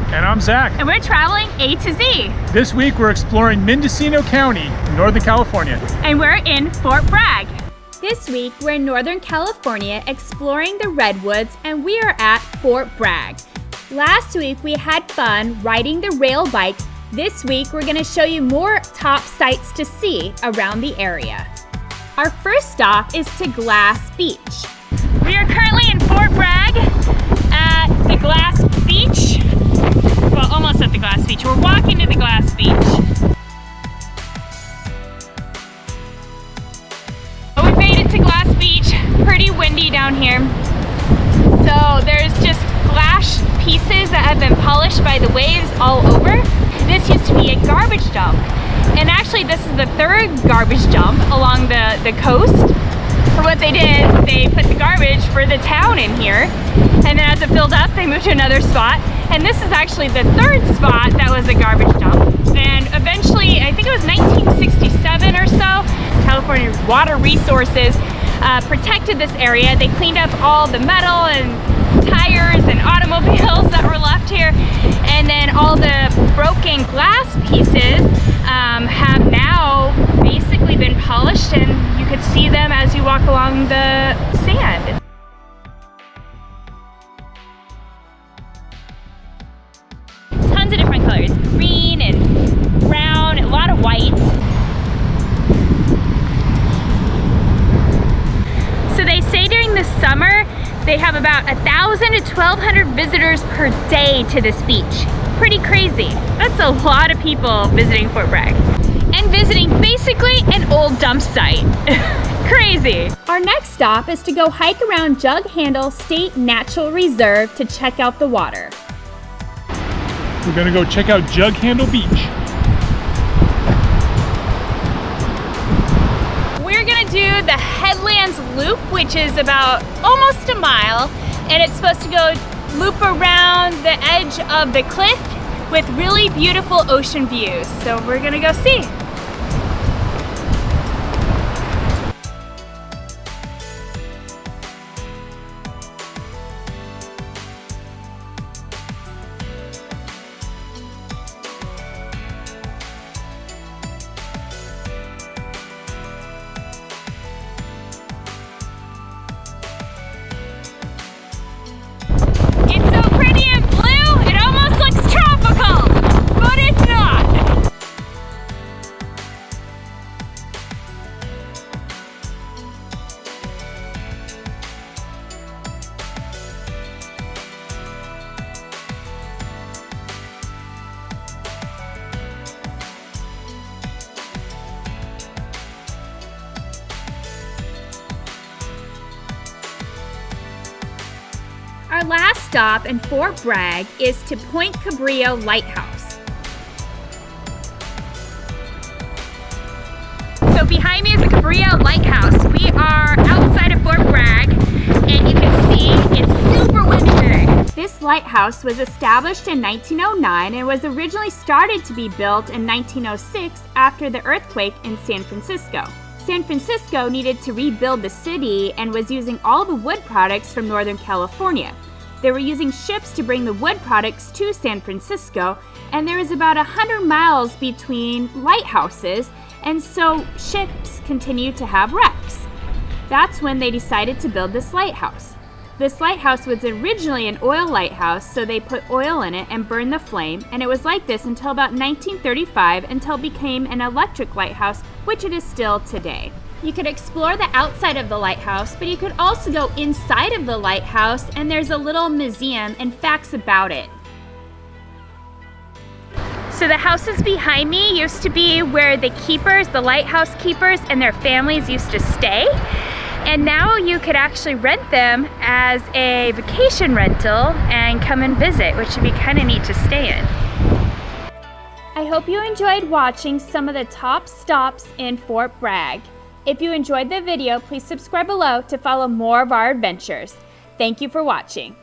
And I'm Zach. And we're traveling A to Z. This week we're exploring Mendocino County, Northern California. And we're in Fort Bragg. This week we're in Northern California exploring the Redwoods, and we are at Fort Bragg. Last week we had fun riding the rail bike. This week we're going to show you more top sights to see around the area. Our first stop is to Glass Beach. We are currently in Fort Bragg at the Glass Beach. Well, almost at the Glass Beach. We're walking to the Glass Beach. We made it to Glass Beach. Pretty windy down here. So there's just glass pieces that have been polished by the waves all over. This used to be a garbage dump. And actually this is the third garbage dump along the coast. For what they did, they put the garbage for the town in here, and then as it filled up, they moved to another spot. And this is actually the third spot that was a garbage dump. And eventually, I think it was 1967 or so, California Water Resources protected this area. They cleaned up all the metal and tires and automobiles that were left here, and then all the broken glass pieces have now basically been polished, and you could see them as you walk along the sand. Tons of different colors, green and brown, a lot of white. So they say during the summer they have about 1,000 to 1,200 visitors per day to this beach. Pretty crazy. That's a lot of people visiting Fort Bragg. And visiting basically an old dump site. Crazy. Our next stop is to go hike around Jug Handle State Natural Reserve to check out the water. We're gonna go check out Jug Handle Beach. We're gonna do the Headlands Loop, which is about almost a mile, and it's supposed to go loop around the edge of the cliff with really beautiful ocean views. So we're gonna go see. Our last stop in Fort Bragg is to Point Cabrillo Lighthouse. So behind me is the Cabrillo Lighthouse. We are outside of Fort Bragg, and you can see it's super windy today. This lighthouse was established in 1909 and was originally started to be built in 1906 after the earthquake in San Francisco. San Francisco needed to rebuild the city and was using all the wood products from Northern California. They were using ships to bring the wood products to San Francisco, and there was about 100 miles between lighthouses, and so ships continued to have wrecks. That's when they decided to build this lighthouse. This lighthouse was originally an oil lighthouse, so they put oil in it and burned the flame, and it was like this until about 1935, until it became an electric lighthouse, which it is still today. You could explore the outside of the lighthouse, but you could also go inside of the lighthouse, and there's a little museum and facts about it. So the houses behind me used to be where the keepers, the lighthouse keepers, and their families used to stay. And now you could actually rent them as a vacation rental and come and visit, which would be kind of neat to stay in. I hope you enjoyed watching some of the top stops in Fort Bragg. If you enjoyed the video, please subscribe below to follow more of our adventures. Thank you for watching.